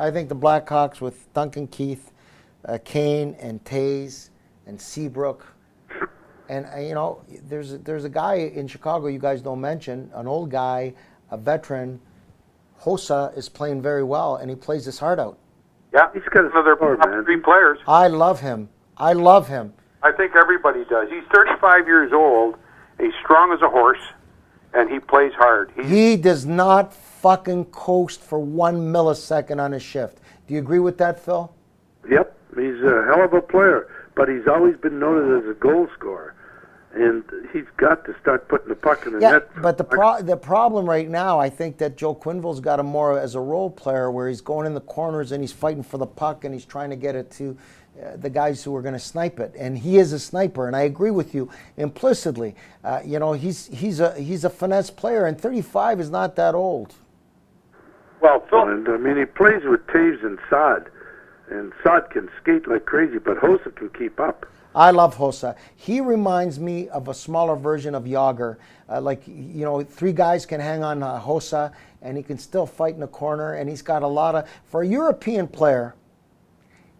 I think the Blackhawks with Duncan Keith, Kane and Taze and Seabrook. And, there's a guy in Chicago you guys don't mention, an old guy, a veteran. Hossa is playing very well, and he plays his heart out. Yeah, he's got another top 3 players. I love him. I love him. I think everybody does. He's 35 years old. He's strong as a horse, and he plays hard. He does not fucking coast for 1 millisecond on his shift. Do you agree with that, Phil? Yep, he's a hell of a player, but he's always been noted as a goal scorer. And he's got to start putting the puck in the net. But the problem right now, I think that Joe Quenneville's got him more as a role player where he's going in the corners and he's fighting for the puck and he's trying to get it to the guys who are going to snipe it. And he is a sniper, and I agree with you implicitly. He's a finesse player, and 35 is not that old. Well, Phil, and he plays with Taves and Saad can skate like crazy, but Hossa can keep up. I love Hossa. He reminds me of a smaller version of Yager. 3 guys can hang on Hossa, and he can still fight in the corner, and he's got a lot of... For a European player,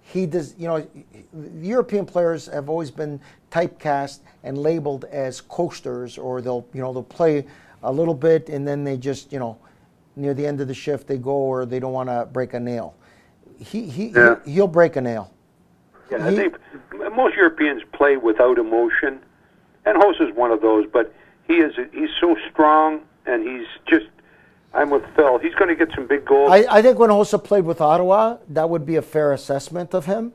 he does... European players have always been typecast and labeled as coasters, or they'll play a little bit, and then they just, near the end of the shift, they go, or they don't want to break a nail. He'll break a nail. Yeah, I think most Europeans play without emotion, and Hossa's one of those. But he's so strong, and he's just. I'm with Phil. He's going to get some big goals. I think when Hossa played with Ottawa, that would be a fair assessment of him.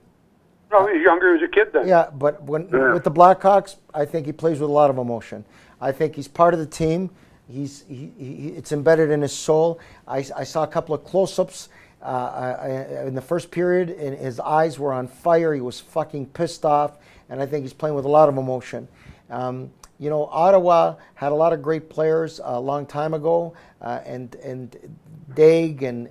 No, he's younger as a kid then. Yeah, but with the Blackhawks, I think he plays with a lot of emotion. I think he's part of the team. It's embedded in his soul. I saw a couple of close-ups. In the first period, and his eyes were on fire. He was fucking pissed off, and I think he's playing with a lot of emotion. Ottawa had a lot of great players a long time ago, and Daig and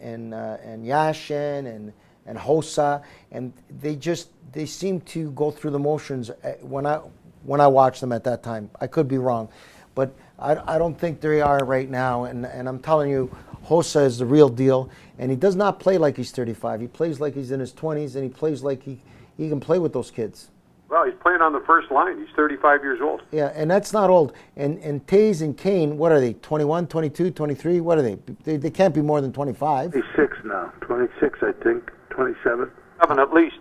Yashin and Hossa, and they seem to go through the motions when I watched them at that time. I could be wrong, but I don't think they are right now, and I'm telling you, Hossa is the real deal, and he does not play like he's 35. He plays like he's in his 20s, and he plays like he can play with those kids. Well, he's playing on the first line. He's 35 years old. Yeah, and that's not old. And Taze and Kane, what are they, 21, 22, 23? What are they? They can't be more than 25. 26 now. 26, I think. 27. 7 at least.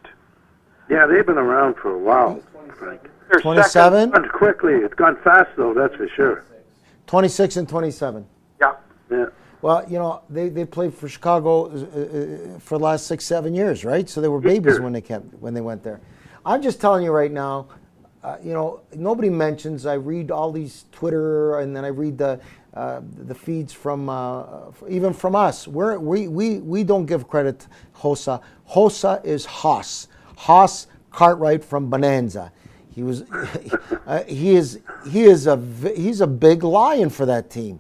Yeah, they've been around for a while, Frank. 27? It's gone quickly. It's gone fast, though, that's for sure. 26 and 27. Yeah. Yeah. Well, they played for Chicago for the last 6-7 years, right? So they were babies when they went there. I'm just telling you right now, nobody mentions. I read all these Twitter, and then I read the feeds from even from us. We don't give credit to Hossa. Hossa is Hoss Cartwright from Bonanza. He's a big lion for that team.